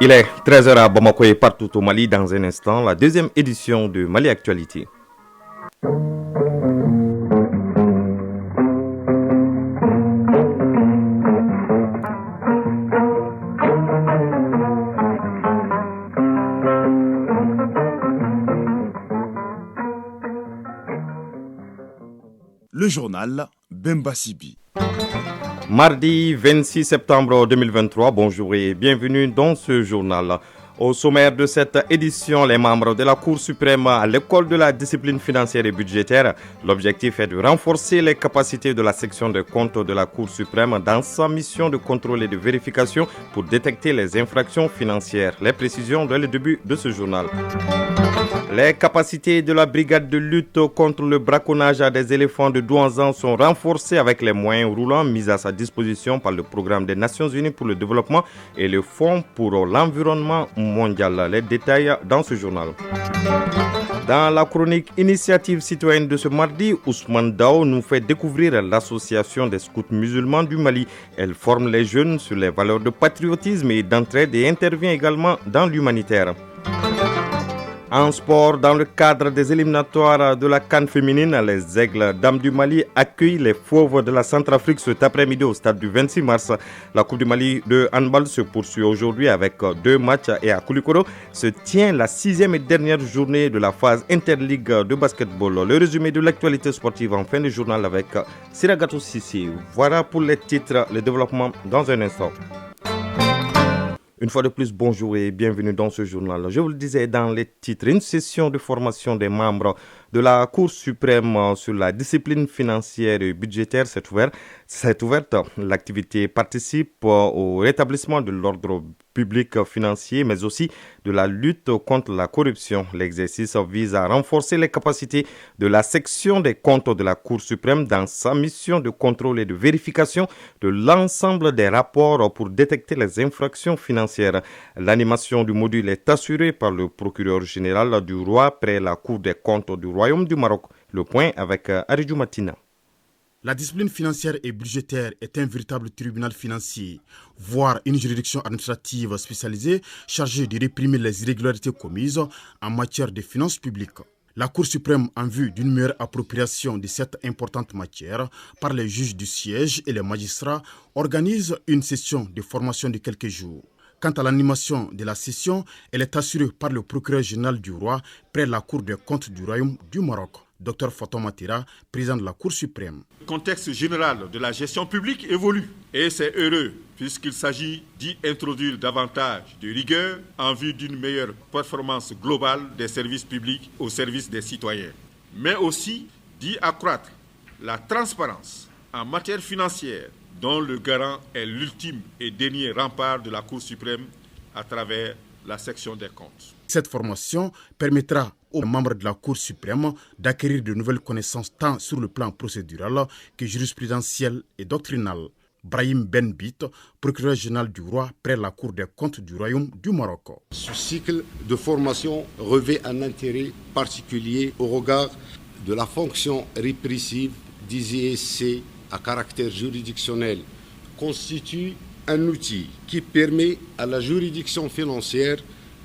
Il est 13h à Bamako et partout au Mali. Dans un instant, la deuxième édition de Mali Actualité. Le journal Bemba Sibi. Mardi 26 septembre 2023, bonjour et bienvenue dans ce journal. Au sommaire de cette édition, les membres de la Cour suprême à l'école de la discipline financière et budgétaire. L'objectif est de renforcer les capacités de la section des comptes de la Cour suprême dans sa mission de contrôle et de vérification pour détecter les infractions financières. Les précisions dès le début de ce journal. Les capacités de la brigade de lutte contre le braconnage à des éléphants de Douanzan sont renforcées avec les moyens roulants mis à sa disposition par le programme des Nations Unies pour le développement et le Fonds pour l'environnement mondial. Les détails dans ce journal. Dans la chronique Initiative citoyenne de ce mardi, Ousmane Dao nous fait découvrir l'association des scouts musulmans du Mali. Elle forme les jeunes sur les valeurs de patriotisme et d'entraide et intervient également dans l'humanitaire. En sport, dans le cadre des éliminatoires de la CAN féminine, les Aigles Dames du Mali accueillent les Fauves de la Centrafrique cet après-midi au stade du 26 mars. La Coupe du Mali de handball se poursuit aujourd'hui avec 2 matchs et à Koulikoro se tient la 6e et dernière journée de la phase interligue de basketball. Le résumé de l'actualité sportive en fin de journal avec Siragato Sissi. Voilà pour les titres, le développement dans un instant. Une fois de plus, bonjour et bienvenue dans ce journal. Je vous le disais dans les titres, une session de formation des membres de la Cour suprême sur la discipline financière et budgétaire s'est ouverte. L'activité participe au rétablissement de l'ordre public financier, mais aussi de la lutte contre la corruption. L'exercice vise à renforcer les capacités de la section des comptes de la Cour suprême dans sa mission de contrôle et de vérification de l'ensemble des rapports pour détecter les infractions financières. L'animation du module est assurée par le procureur général du roi près la Cour des comptes du Royaume du Maroc. Le point avec Aridjou Matina. La discipline financière et budgétaire est un véritable tribunal financier, voire une juridiction administrative spécialisée chargée de réprimer les irrégularités commises en matière de finances publiques. La Cour suprême, en vue d'une meilleure appropriation de cette importante matière par les juges du siège et les magistrats, organise une session de formation de quelques jours. Quant à l'animation de la session, elle est assurée par le procureur général du roi près la Cour des comptes du Royaume du Maroc. Dr Fatoma Matira, président de la Cour suprême. Le contexte général de la gestion publique évolue et c'est heureux puisqu'il s'agit d'y introduire davantage de rigueur en vue d'une meilleure performance globale des services publics au service des citoyens, mais aussi d'y accroître la transparence en matière financière dont le garant est l'ultime et dernier rempart de la Cour suprême à travers la section des comptes. Cette formation permettra aux membres de la Cour suprême d'acquérir de nouvelles connaissances tant sur le plan procédural que jurisprudentiel et doctrinal. Brahim Ben Bit, procureur général du roi près la Cour des comptes du Royaume du Maroc. Ce cycle de formation revêt un intérêt particulier au regard de la fonction répressive des ISC à caractère juridictionnel, constitue un outil qui permet à la juridiction financière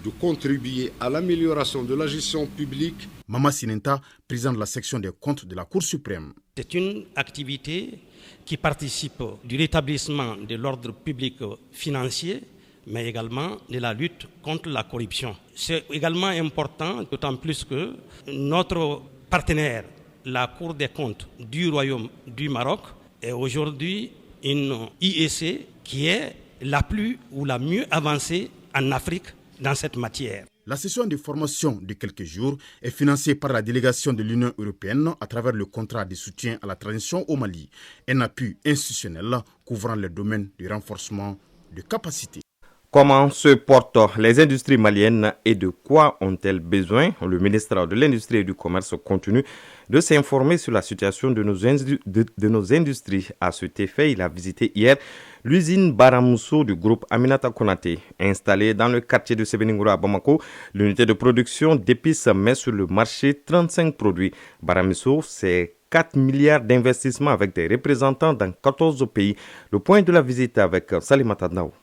de contribuer à l'amélioration de la gestion publique. Mama Sinenta, président de la section des comptes de la Cour suprême. C'est une activité qui participe du rétablissement de l'ordre public financier, mais également de la lutte contre la corruption. C'est également important, d'autant plus que notre partenaire, la Cour des comptes du Royaume du Maroc, est aujourd'hui une IEC qui est la plus ou la mieux avancée en Afrique dans cette matière. La session de formation de quelques jours est financée par la délégation de l'Union européenne à travers le contrat de soutien à la transition au Mali, un appui institutionnel couvrant les domaines du renforcement de capacités. Comment se portent les industries maliennes et de quoi ont-elles besoin? Le ministre de l'Industrie et du Commerce continue de s'informer sur la situation de nos industries. À cet effet, il a visité hier l'usine Baramousso du groupe Aminata Konaté. Installée dans le quartier de Sébeningoura à Bamako, l'unité de production d'épices met sur le marché 35 produits. Baramousso, c'est 4 milliards d'investissements avec des représentants dans 14 pays. Le point de la visite avec Salimata Ndao.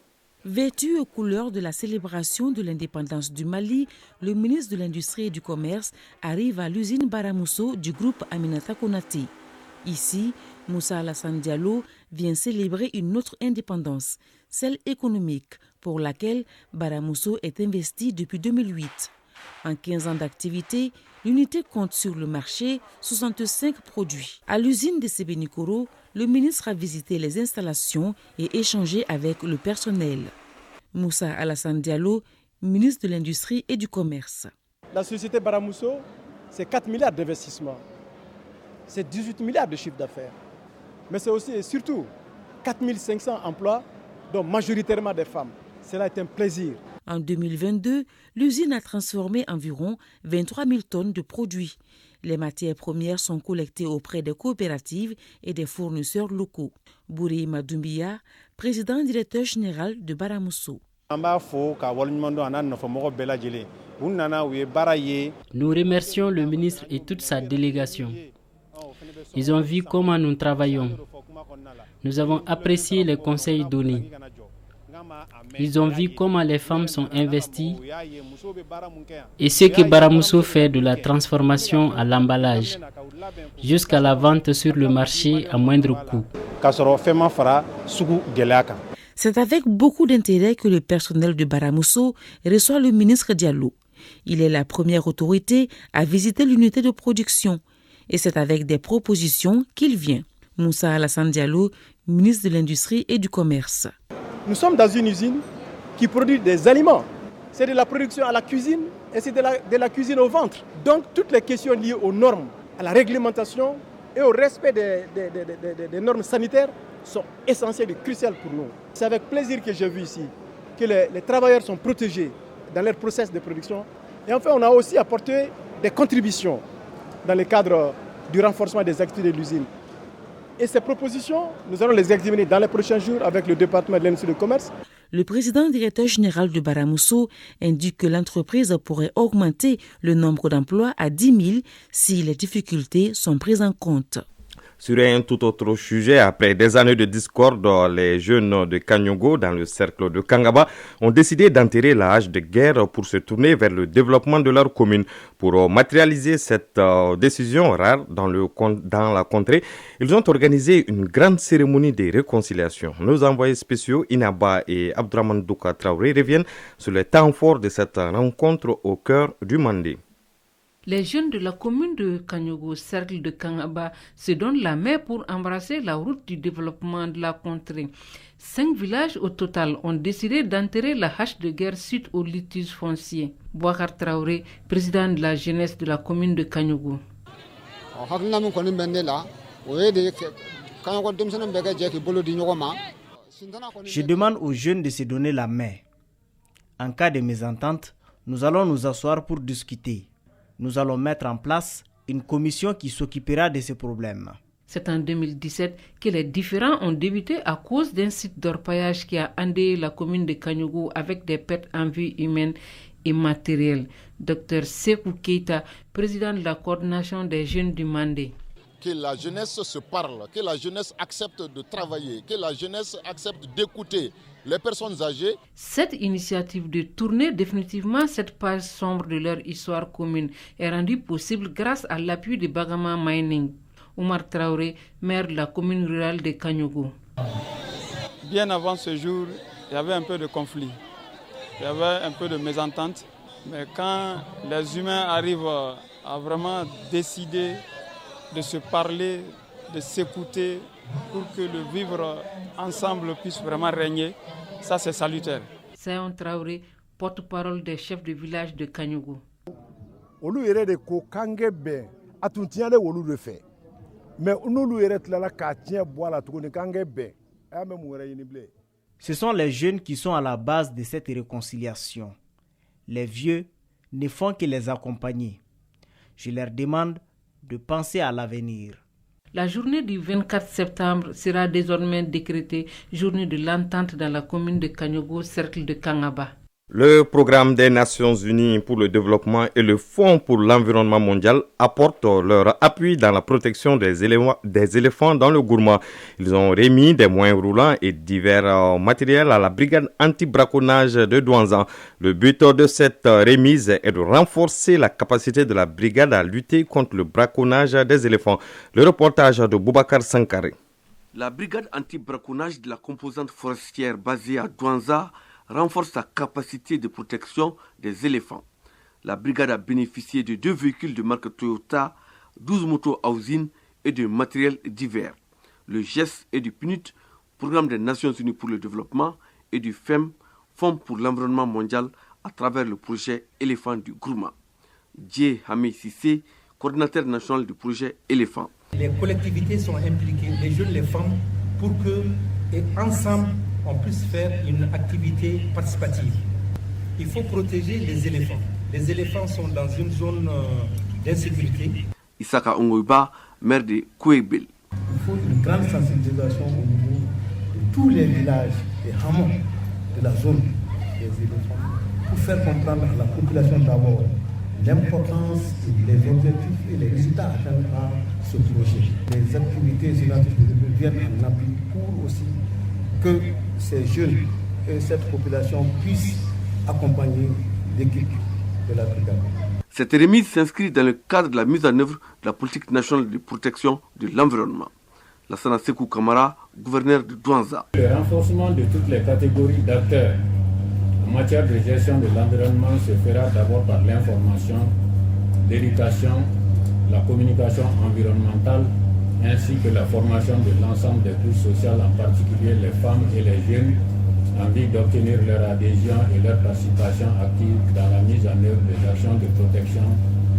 Vêtu aux couleurs de la célébration de l'indépendance du Mali, le ministre de l'Industrie et du Commerce arrive à l'usine Baramousso du groupe Aminata Konaté. Ici, Moussa Alassane Diallo vient célébrer une autre indépendance, celle économique, pour laquelle Baramousso est investi depuis 2008. En 15 ans d'activité, l'unité compte sur le marché 65 produits. À l'usine de Sébenikoro, le ministre a visité les installations et échangé avec le personnel. Moussa Alassane Diallo, ministre de l'Industrie et du Commerce. La société Baramousso, c'est 4 milliards d'investissements. C'est 18 milliards de chiffre d'affaires. Mais c'est aussi et surtout 4500 emplois, dont majoritairement des femmes. Cela est un plaisir. En 2022, l'usine a transformé environ 23 000 tonnes de produits. Les matières premières sont collectées auprès des coopératives et des fournisseurs locaux. Bouri Madoumbia, président directeur général de Baramousso. Nous remercions le ministre et toute sa délégation. Ils ont vu comment nous travaillons. Nous avons apprécié les conseils donnés. Ils ont vu comment les femmes sont investies et ce que Baramousso fait de la transformation à l'emballage jusqu'à la vente sur le marché à moindre coût. C'est avec beaucoup d'intérêt que le personnel de Baramousso reçoit le ministre Diallo. Il est la première autorité à visiter l'unité de production et c'est avec des propositions qu'il vient. Moussa Alassane Diallo, ministre de l'Industrie et du Commerce. Nous sommes dans une usine qui produit des aliments. C'est de la production à la cuisine et c'est de la cuisine au ventre. Donc toutes les questions liées aux normes, à la réglementation et au respect des normes sanitaires sont essentielles et cruciales pour nous. C'est avec plaisir que j'ai vu ici que les travailleurs sont protégés dans leur process de production. Et enfin, on a aussi apporté des contributions dans le cadre du renforcement des activités de l'usine. Et ces propositions, nous allons les examiner dans les prochains jours avec le département de l'industrie et du commerce. Le président directeur général de Baramousso indique que l'entreprise pourrait augmenter le nombre d'emplois à 10 000 si les difficultés sont prises en compte. Sur un tout autre sujet, après des années de discorde, les jeunes de Kanyongo, dans le cercle de Kangaba, ont décidé d'enterrer la hache de guerre pour se tourner vers le développement de leur commune. Pour matérialiser cette décision rare dans la contrée, ils ont organisé une grande cérémonie de réconciliation. Nos envoyés spéciaux Inaba et Abdraman Douka Traoré reviennent sur les temps forts de cette rencontre au cœur du Mandé. Les jeunes de la commune de Kanyongo, cercle de Kangaba, se donnent la main pour embrasser la route du développement de la contrée. 5 villages au total ont décidé d'enterrer la hache de guerre suite au litige foncier. Bouakar Traoré, président de la jeunesse de la commune de Kanyongo. Je demande aux jeunes de se donner la main. En cas de mésentente, nous allons nous asseoir pour discuter. Nous allons mettre en place une commission qui s'occupera de ces problèmes. C'est en 2017 que les différends ont débuté à cause d'un site d'orpaillage qui a endeuillé la commune de Kanyongo avec des pertes en vie humaine et matérielle. Dr Sekou Keita, président de la coordination des jeunes du Mandé. Que la jeunesse se parle, que la jeunesse accepte de travailler, que la jeunesse accepte d'écouter les personnes âgées. Cette initiative de tourner définitivement cette page sombre de leur histoire commune est rendue possible grâce à l'appui de Bagama Mining. Oumar Traoré, maire de la commune rurale de Kanyongo. Bien avant ce jour, il y avait un peu de conflit, il y avait un peu de mésentente. Mais quand les humains arrivent à vraiment décider de se parler, de s'écouter pour que le vivre ensemble puisse vraiment régner, ça c'est salutaire. Sayon Traoré, porte-parole des chefs de village de Kanyongo. Ce sont les jeunes qui sont à la base de cette réconciliation. Les vieux ne font que les accompagner. Je leur demande de penser à l'avenir. La journée du 24 septembre sera désormais décrétée journée de l'entente dans la commune de Kanyongo, cercle de Kangaba. Le programme des Nations Unies pour le développement et le Fonds pour l'environnement mondial apportent leur appui dans la protection des éléphants dans le Gourma. Ils ont remis des moyens roulants et divers matériels à la brigade anti-braconnage de Douanza. Le but de cette remise est de renforcer la capacité de la brigade à lutter contre le braconnage des éléphants. Le reportage de Boubacar Sankare. La brigade anti-braconnage de la composante forestière basée à Douanza renforce sa capacité de protection des éléphants. La brigade a bénéficié de 2 véhicules de marque Toyota, 12 motos à usine et de matériel divers. Le GES et du PNUD, Programme des Nations Unies pour le développement, et du FEM, Fonds pour l'environnement mondial, à travers le projet Éléphant du Gourma. Djé Hamé Sissé, coordinateur national du projet Éléphant. Les collectivités sont impliquées, les jeunes, les femmes, pour que, et ensemble, on puisse faire une activité participative. Il faut protéger les éléphants. Les éléphants sont dans une zone d'insécurité. Isaka Ongoiba, maire de Kouébel. Il faut une grande sensibilisation au niveau de tous les villages, les hameaux de la zone des éléphants, pour faire comprendre à la population d'abord l'importance, les objectifs et les résultats atteints par ce projet. Les activités génétiques viennent en appui pour aussi que ces jeunes et cette population puissent accompagner l'équipe de la brigade. Cette remise s'inscrit dans le cadre de la mise en œuvre de la politique nationale de protection de l'environnement. Lassana Sekou Kamara, gouverneur de Douanza. Le renforcement de toutes les catégories d'acteurs en matière de gestion de l'environnement se fera d'abord par l'information, l'éducation, la communication environnementale, ainsi que la formation de l'ensemble des couches sociales, en particulier les femmes et les jeunes, en vue d'obtenir leur adhésion et leur participation active dans la mise en œuvre des actions de protection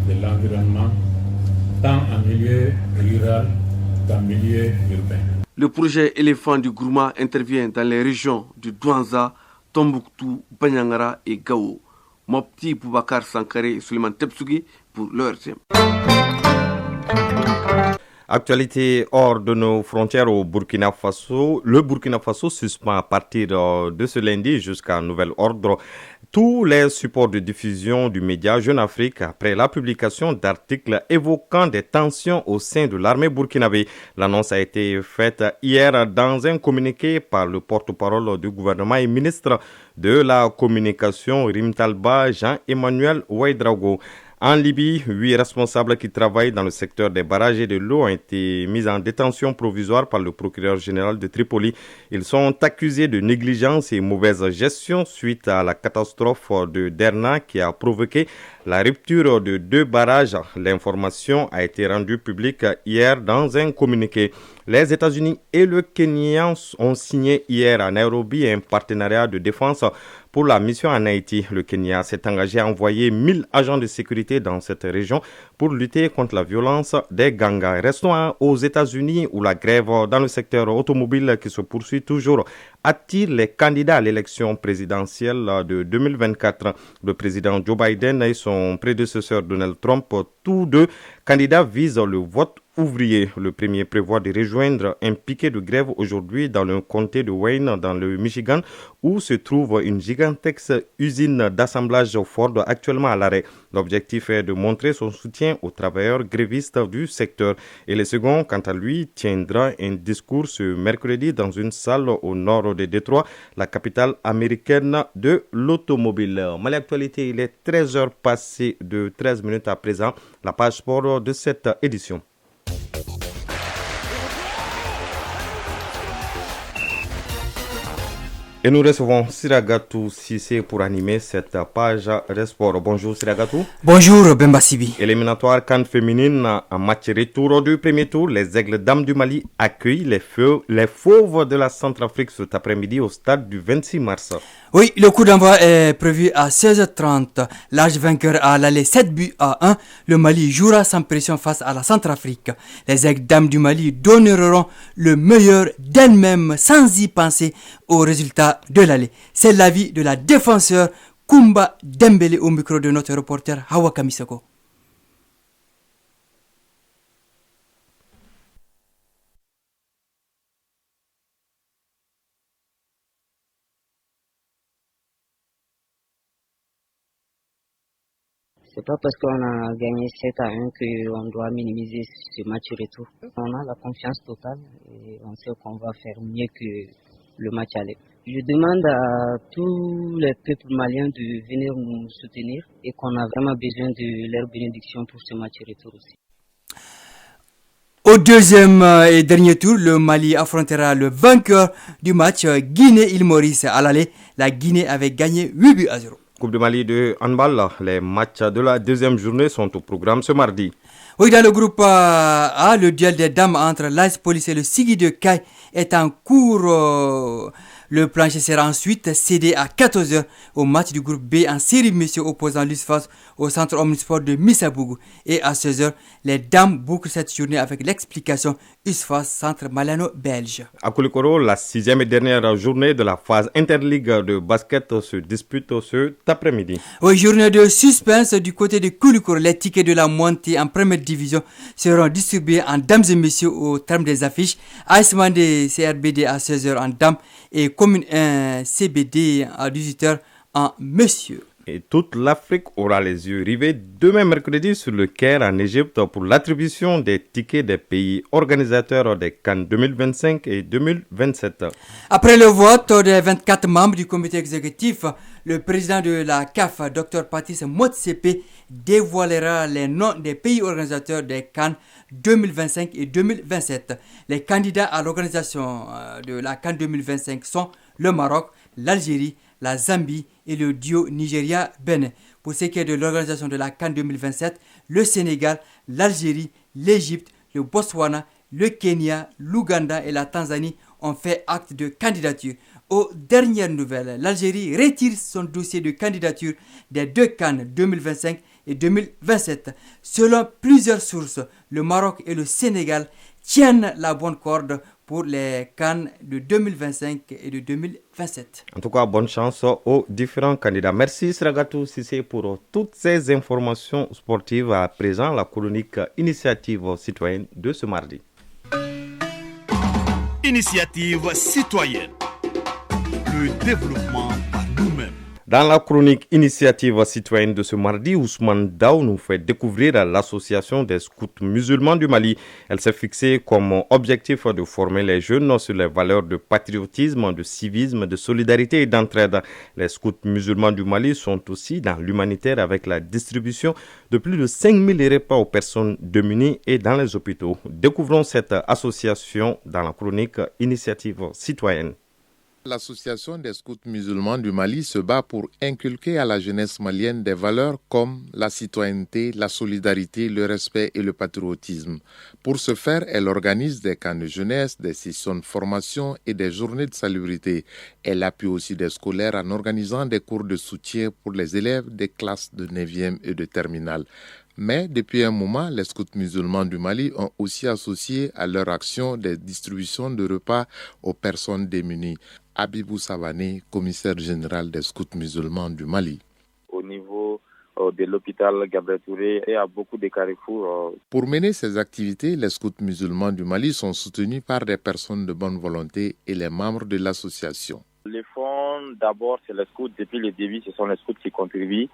de l'environnement, tant en milieu rural qu'en milieu urbain. Le projet Éléphant du Gourma intervient dans les régions de Douanza, Tombouctou, Banyangara et Gao. Mopti Boubacar Sankare et Suleiman Tepsugi pour l'ORTM. Actualité hors de nos frontières au Burkina Faso. Le Burkina Faso suspend à partir de ce lundi jusqu'à nouvel ordre tous les supports de diffusion du média Jeune Afrique après la publication d'articles évoquant des tensions au sein de l'armée burkinabé. L'annonce a été faite hier dans un communiqué par le porte-parole du gouvernement et ministre de la communication Rimtalba Jean-Emmanuel Ouedraogo. En Libye, 8 responsables qui travaillent dans le secteur des barrages et de l'eau ont été mis en détention provisoire par le procureur général de Tripoli. Ils sont accusés de négligence et mauvaise gestion suite à la catastrophe de Derna qui a provoqué la rupture de 2 barrages. L'information a été rendue publique hier dans un communiqué. Les États-Unis et le Kenya ont signé hier à Nairobi un partenariat de défense pour la mission en Haïti. Le Kenya s'est engagé à envoyer 1000 agents de sécurité dans cette région pour lutter contre la violence des gangs. Restons aux États-Unis où la grève dans le secteur automobile qui se poursuit toujours attire les candidats à l'élection présidentielle de 2024. Le président Joe Biden et son prédécesseur Donald Trump, tous deux candidats visent le vote ouvrier. Le premier prévoit de rejoindre un piquet de grève aujourd'hui dans le comté de Wayne, dans le Michigan, où se trouve une gigantesque usine d'assemblage Ford actuellement à l'arrêt. L'objectif est de montrer son soutien aux travailleurs grévistes du secteur. Et le second, quant à lui, tiendra un discours ce mercredi dans une salle au nord de Détroit, la capitale américaine de l'automobile. Mais l'actualité, il est 13h passées de 13 minutes à présent. La page sport de cette édition. Et nous recevons Siragatou Sissé pour animer cette page de sport. Bonjour Siragatou. Bonjour Bemba Sibi. Éliminatoire CAN féminine en match retour du premier tour. Les Aigles Dames du Mali accueillent les Fauves de la Centrafrique cet après-midi au stade du 26 mars. Oui, le coup d'envoi est prévu à 16h30. L'âge vainqueur à l'aller 7 buts à 1. Le Mali jouera sans pression face à la Centrafrique. Les Aigles Dames du Mali donneront le meilleur d'elles-mêmes sans y penser au résultat de l'aller. C'est l'avis de la défenseur Kumba Dembélé au micro de notre reporter Hawa Kamisako. C'est pas parce qu'on a gagné 7-1 qu'on doit minimiser ce match retour. On a la confiance totale et on sait qu'on va faire mieux que le match aller. Je demande à tous les peuples maliens de venir nous soutenir et qu'on a vraiment besoin de leur bénédiction pour ce match retour aussi. Au deuxième et dernier tour, le Mali affrontera le vainqueur du match Guinée-Île Maurice à l'aller. La Guinée avait gagné 8-0. Coupe du Mali de handball, les matchs de la deuxième journée sont au programme ce mardi. Oui, dans le groupe A, le duel des dames entre l'AS Police et le Sigui de Caille est en cours. Le plancher sera ensuite cédé à 14h au match du groupe B en série messieurs opposant l'USFAS au centre omnisport de Missabougou. Et à 16h, les dames bouclent cette journée avec l'explication USFAS centre malano-belge. À Koulikoro, la 6e et dernière journée de la phase interligue de basket se dispute cet après-midi. Oui, journée de suspense du côté de Koulikoro. Les tickets de la montée en première division seront distribués en dames et messieurs au terme des affiches. ASMAN des CRBD à 16h en dames et Commune 1 CBD à 18h en messieurs. Et toute l'Afrique aura les yeux rivés demain mercredi sur le Caire en Égypte pour l'attribution des tickets des pays organisateurs des CAN 2025 et 2027. Après le vote des 24 membres du comité exécutif, le président de la CAF, Dr Patrice Motsepe, dévoilera les noms des pays organisateurs des CAN 2025 et 2027. Les candidats à l'organisation de la CAN 2025 sont le Maroc, l'Algérie, la Zambie et le duo Nigeria-Bénin. Pour ce qui est de l'organisation de la CAN 2027, le Sénégal, l'Algérie, l'Égypte, le Botswana, le Kenya, l'Ouganda et la Tanzanie ont fait acte de candidature. Aux dernières nouvelles, l'Algérie retire son dossier de candidature des deux CAN 2025 et 2027. Selon plusieurs sources, le Maroc et le Sénégal tiennent la bonne corde pour les CAN de 2025 et de 2027. En tout cas, bonne chance aux différents candidats. Merci Sragatou Sissé pour toutes ces informations sportives. À présent, la chronique Initiative citoyenne de ce mardi. Initiative citoyenne. Le développement par nous-mêmes. Dans la chronique Initiative citoyenne de ce mardi, Ousmane Daou nous fait découvrir l'association des scouts musulmans du Mali. Elle s'est fixée comme objectif de former les jeunes sur les valeurs de patriotisme, de civisme, de solidarité et d'entraide. Les scouts musulmans du Mali sont aussi dans l'humanitaire avec la distribution de plus de 5000 repas aux personnes démunies et dans les hôpitaux. Découvrons cette association dans la chronique Initiative citoyenne. L'Association des scouts musulmans du Mali se bat pour inculquer à la jeunesse malienne des valeurs comme la citoyenneté, la solidarité, le respect et le patriotisme. Pour ce faire, elle organise des camps de jeunesse, des sessions de formation et des journées de salubrité. Elle appuie aussi des scolaires en organisant des cours de soutien pour les élèves des classes de 9e et de terminale. Mais depuis un moment, les scouts musulmans du Mali ont aussi associé à leur action des distributions de repas aux personnes démunies. Abibou Savané, commissaire général des scouts musulmans du Mali. Au niveau de l'hôpital Gabriel Touré, il y a beaucoup de carrefours. Pour mener ces activités, les scouts musulmans du Mali sont soutenus par des personnes de bonne volonté et les membres de l'association. Les fonds, d'abord, c'est les scouts. Depuis le début, ce sont les scouts qui contribuent.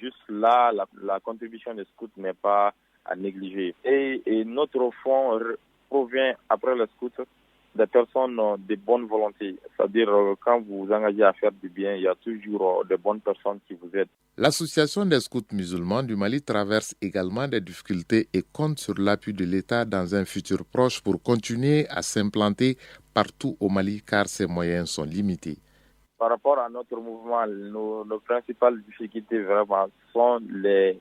Juste là, la contribution des scouts n'est pas à négliger. Et notre fonds provient, après les scouts, des personnes de bonne volonté. C'est-à-dire, quand vous vous engagez à faire du bien, il y a toujours de bonnes personnes qui vous aident. L'association des scouts musulmans du Mali traverse également des difficultés et compte sur l'appui de l'État dans un futur proche pour continuer à s'implanter partout au Mali car ses moyens sont limités. Par rapport à notre mouvement, nos principales difficultés vraiment sont les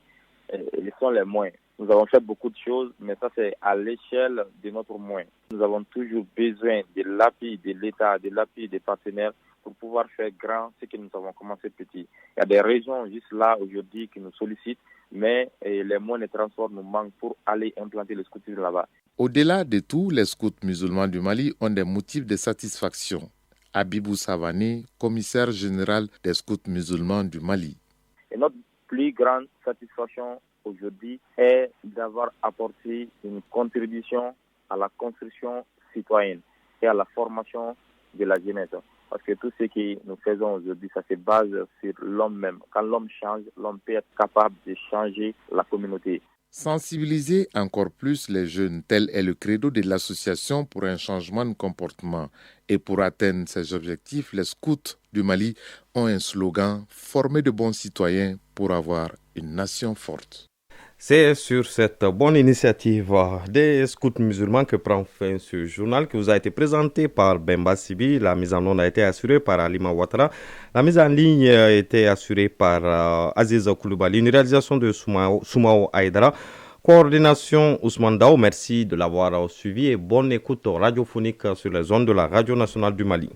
moyens. Nous avons fait beaucoup de choses, mais ça c'est à l'échelle de notre moyen. Nous avons toujours besoin de l'appui de l'État, de l'appui des partenaires pour pouvoir faire grand ce que nous avons commencé petit. Il y a des régions juste là aujourd'hui qui nous sollicitent, mais les moyens de transport nous manquent pour aller implanter le scoutisme là-bas. Au-delà de tout, les scouts musulmans du Mali ont des motifs de satisfaction. Abibou Savané, commissaire général des scouts musulmans du Mali. Et notre plus grande satisfaction aujourd'hui est d'avoir apporté une contribution à la construction citoyenne et à la formation de la jeunesse. Parce que tout ce que nous faisons aujourd'hui, ça se base sur l'homme même. Quand l'homme change, l'homme peut être capable de changer la communauté. Sensibiliser encore plus les jeunes, tel est le credo de l'association pour un changement de comportement. Et pour atteindre ces objectifs, les scouts du Mali ont un slogan « Former de bons citoyens pour avoir une nation forte ». C'est sur cette bonne initiative des scouts musulmans que prend fin ce journal qui vous a été présenté par Bemba Sibi. La mise en onde a été assurée par Alima Ouattara. La mise en ligne a été assurée par Aziz Koulibaly. Une réalisation de Soumao Aïdara. Coordination Ousmane Dao. Merci de l'avoir suivi et bonne écoute radiophonique sur les ondes de la Radio nationale du Mali.